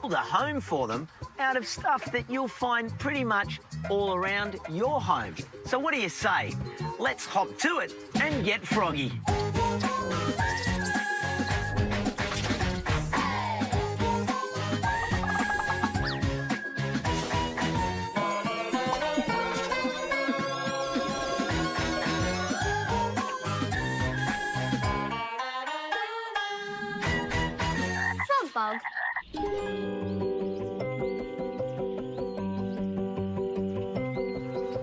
build a home for them out of stuff that you'll find pretty much all around your home. So what do you say? Let's hop to it and get froggy. Bug.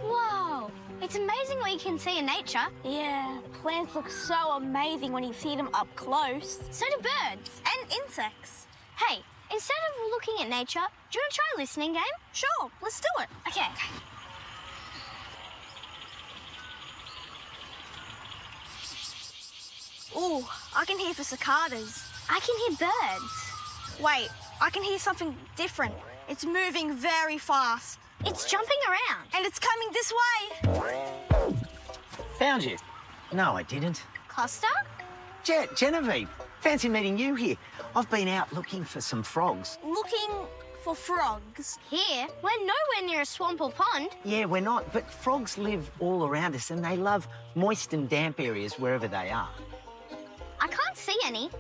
Whoa! It's amazing what you can see in nature. Yeah, plants look so amazing when you see them up close. So do birds. And insects. Hey, instead of looking at nature, do you want to try a listening game? Sure, let's do it. Okay. Ooh, I can hear the cicadas. I can hear birds. Wait, I can hear something different. It's moving very fast. It's jumping around. And it's coming this way. Found you. No, I didn't. Costa? Genevieve, fancy meeting you here. I've been out looking for some frogs. Looking for frogs. Here? We're nowhere near a swamp or pond. Yeah, we're not, but frogs live all around us and they love moist and damp areas wherever they are. I can't see any.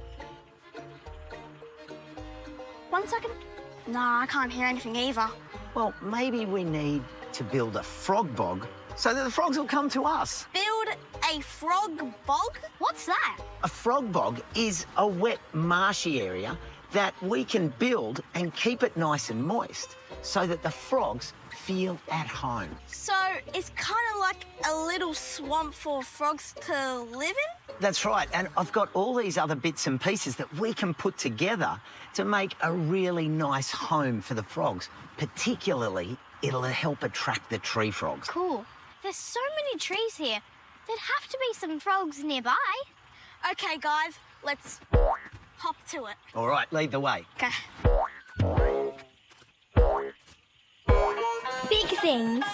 1 second. Nah, I can't hear anything either. Well, maybe we need to build a frog bog so that the frogs will come to us. Build a frog bog? What's that? A frog bog is a wet, marshy area that we can build and keep it nice and moist so that the frogs feel at home. So it's kind of like a little swamp for frogs to live in? That's right, and I've got all these other bits and pieces that we can put together to make a really nice home for the frogs. Particularly, it'll help attract the tree frogs. Cool. There's so many trees here. There'd have to be some frogs nearby. Okay, guys, let's hop to it. All right, lead the way. Okay. Big things.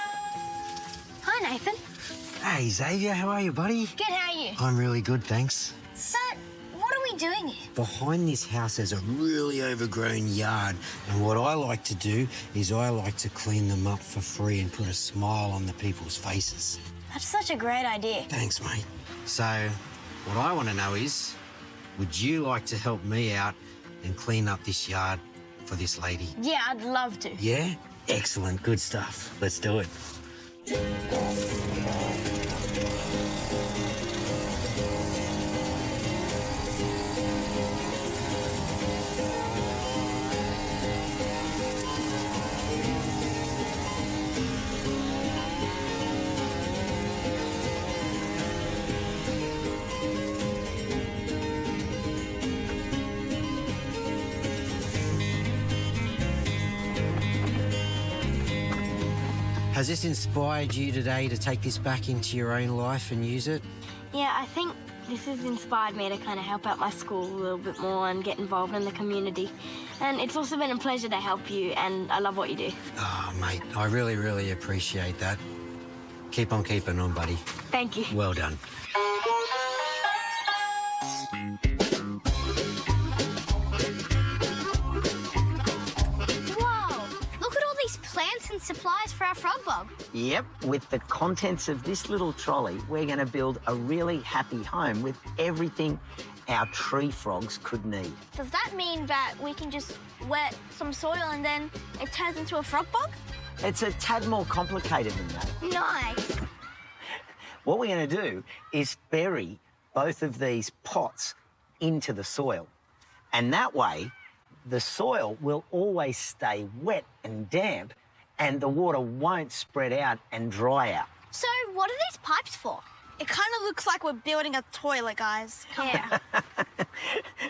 Hi, Nathan. Hey, Xavier, how are you, buddy? Good, how are you? I'm really good, thanks. So, what are we doing here? Behind this house there's a really overgrown yard, and what I like to do is I like to clean them up for free and put a smile on the people's faces. That's such a great idea. Thanks, mate. So, what I want to know is, would you like to help me out and clean up this yard for this lady? Yeah, I'd love to. Yeah? Excellent, good stuff. Let's do it. Has this inspired you today to take this back into your own life and use it? Yeah, I think this has inspired me to kind of help out my school a little bit more and get involved in the community. And it's also been a pleasure to help you, and I love what you do. Oh, mate, I really, really appreciate that. Keep on keeping on, buddy. Thank you. Well done. Plants and supplies for our frog bog. Yep, with the contents of this little trolley, we're going to build a really happy home with everything our tree frogs could need. Does that mean that we can just wet some soil and then it turns into a frog bog? It's a tad more complicated than that. Nice. What we're going to do is bury both of these pots into the soil. And that way, the soil will always stay wet and damp and the water won't spread out and dry out. So what are these pipes for? It kind of looks like we're building a toilet, guys. Yeah.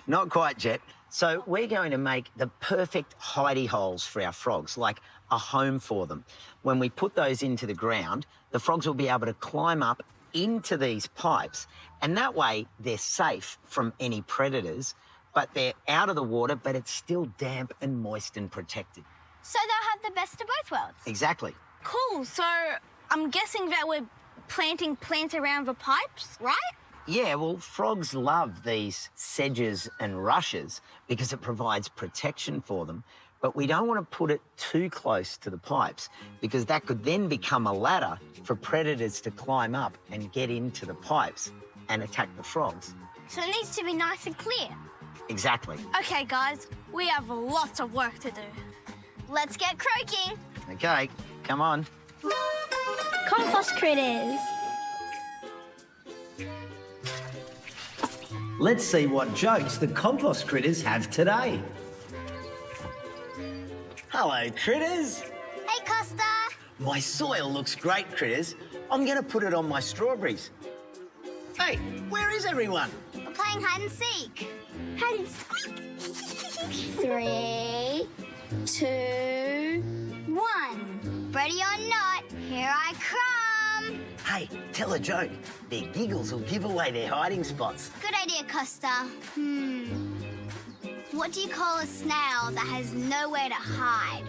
Not quite, Jet. So we're going to make the perfect hidey holes for our frogs, like a home for them. When we put those into the ground, the frogs will be able to climb up into these pipes, and that way they're safe from any predators, but they're out of the water, but it's still damp and moist and protected. So they'll have the best of both worlds. Exactly. Cool. So I'm guessing that we're planting plants around the pipes, right? Yeah, well, frogs love these sedges and rushes because it provides protection for them But we don't want to put it too close to the pipes because that could then become a ladder for predators to climb up and get into the pipes and attack the frogs. So it needs to be nice and clear. Exactly. Okay, guys, we have lots of work to do. Let's get croaking. Okay, come on. Compost critters. Let's see what jokes the compost critters have today. Hello, critters. Hey, Costa. My soil looks great, critters. I'm going to put it on my strawberries. Hey, where is everyone? We're playing hide and seek. Hide and seek. 3, 2, 1. Ready or not, here I come. Hey, tell a joke. Their giggles will give away their hiding spots. Good idea, Costa. What do you call a snail that has nowhere to hide?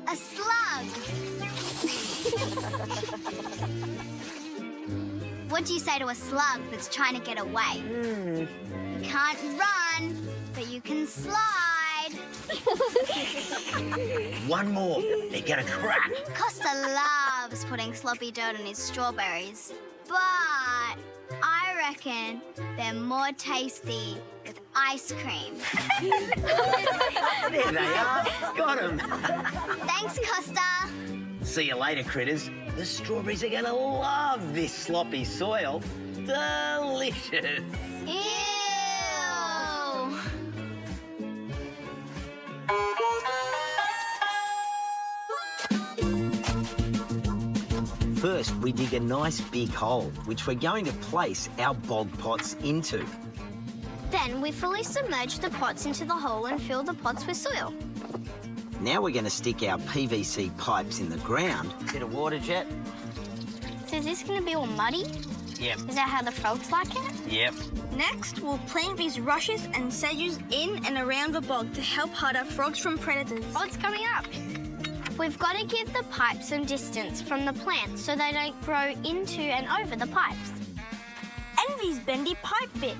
A slug. What do you say to a slug that's trying to get away? You can't run, but you can slide. One more. They're going to crack. Costa loves putting sloppy dirt on his strawberries, but I reckon they're more tasty with ice cream. There they are. Got them. Thanks, Costa. See you later, critters. The strawberries are going to love this sloppy soil. Delicious. Ew. First, we dig a nice big hole, which we're going to place our bog pots into. Then we fully submerge the pots into the hole and fill the pots with soil. Now we're going to stick our PVC pipes in the ground. Bit of water jet. So is this going to be all muddy? Yep. Is that how the frogs like it? Yep. Next, we'll plant these rushes and sedges in and around the bog to help hide our frogs from predators. Oh, it's coming up. We've got to give the pipes some distance from the plants so they don't grow into and over the pipes. And these bendy pipe bits.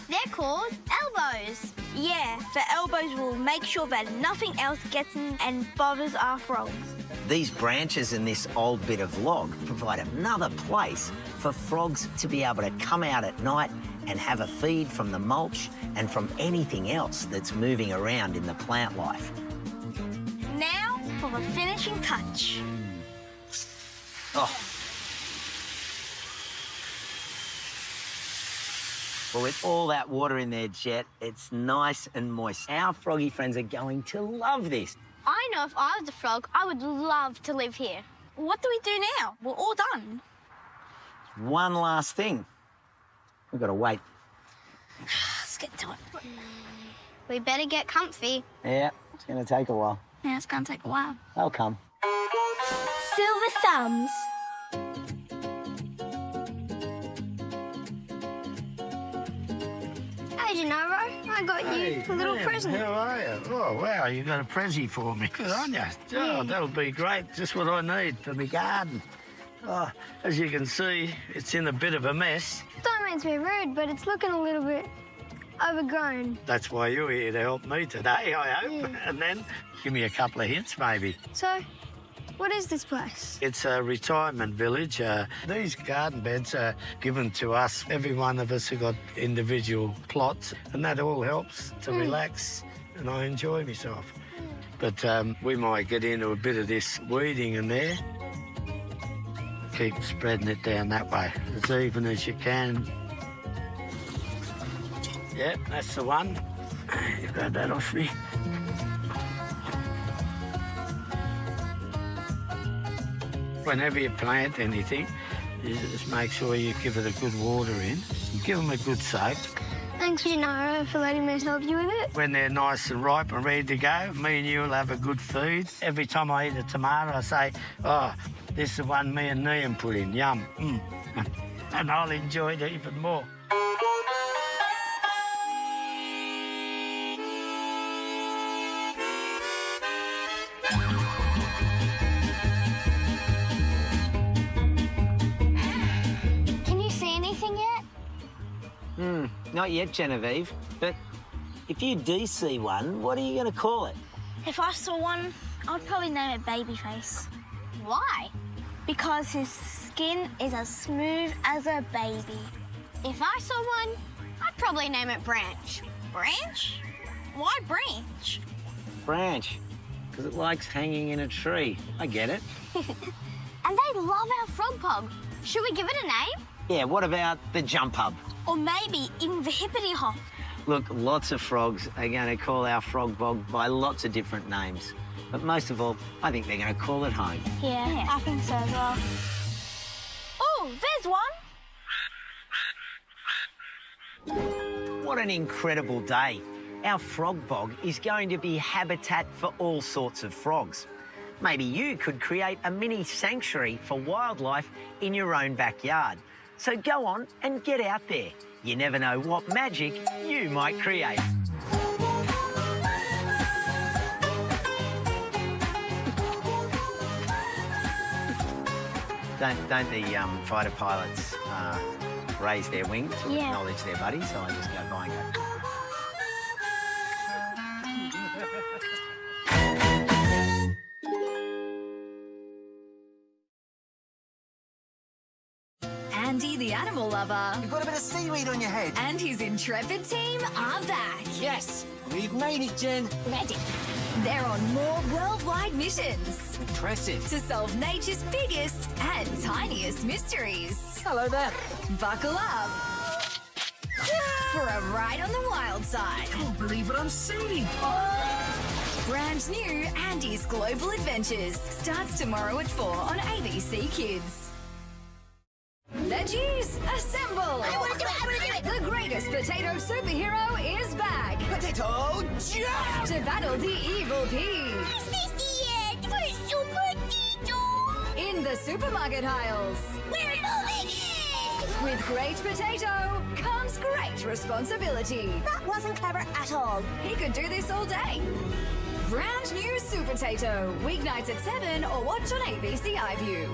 They're called elbows. Yeah, the elbows will make sure that nothing else gets in and bothers our frogs. These branches and this old bit of log provide another place for frogs to be able to come out at night and have a feed from the mulch and from anything else that's moving around in the plant life. Now for the finishing touch. Oh. Well, with all that water in there, Jet, it's nice and moist. Our froggy friends are going to love this. I know if I was a frog, I would love to live here. What do we do now? We're all done. One last thing. We've got to wait. Let's get to it. We better get comfy. Yeah, it's going to take a while. Yeah, it's going to take a while. They'll come. Silver thumbs. Hey, Gennaro, I got you a little present. How are you? Oh, wow, you got a present for me. Good on you. Oh, that'll be great. Just what I need for my garden. Oh, as you can see, it's in a bit of a mess. Don't mean to be rude, but it's looking a little bit overgrown. That's why you're here to help me today, I hope. Yeah. And then give me a couple of hints, maybe. So, what is this place? It's a retirement village. These garden beds are given to us. Every one of us have got individual plots, and that all helps to relax, and I enjoy myself. But we might get into a bit of this weeding in there. Keep spreading it down that way, as even as you can. Yep, that's the one. You grab that off me. Whenever you plant anything, you just make sure you give it a good water in. Give them a good soak. Thanks, Gennaro, for letting me help you with it. When they're nice and ripe and ready to go, me and you will have a good feed. Every time I eat a tomato, I say, oh, this is the one me and Liam put in. Yum. And I'll enjoy it even more. Can you see anything yet? Not yet, Genevieve, but If you do see one, what are you going to call it? If I saw one, I'd probably name it Babyface. Why? Because his skin is as smooth as a baby. If I saw one, I'd probably name it Branch. Branch? Why Branch? Branch, because it likes hanging in a tree. I get it. And they love our frog pub. Should we give it a name? Yeah, what about the jump hub? Or maybe even the hippity hop. Look, lots of frogs are going to call our frog bog by lots of different names. But most of all, I think they're going to call it home. Yeah, I think so as well. Oh, there's one. What an incredible day. Our frog bog is going to be habitat for all sorts of frogs. Maybe you could create a mini sanctuary for wildlife in your own backyard. So go on and get out there. You never know what magic you might create. Don't the fighter pilots raise their wing to acknowledge their buddy? So I just go by and go. Andy the animal lover You've got a bit of seaweed on your head. and his intrepid team are back. Yes, we've made it, Jen. Ready. They're on more worldwide missions Impressive. to solve nature's biggest and tiniest mysteries. Hello there. Buckle up for a ride on the wild side. Can't believe what I'm seeing. Brand new Andy's Global Adventures starts tomorrow at 4 on ABC Kids. Veggies, assemble! I want to do it! I want to do it! The greatest potato superhero is back Potato jump! to battle the evil pea. This the end for Super Tito! In the supermarket aisles. We're moving in! With great potato comes great responsibility. That wasn't clever at all. He could do this all day. Brand new Super Potato, weeknights at 7 or watch on ABC iView.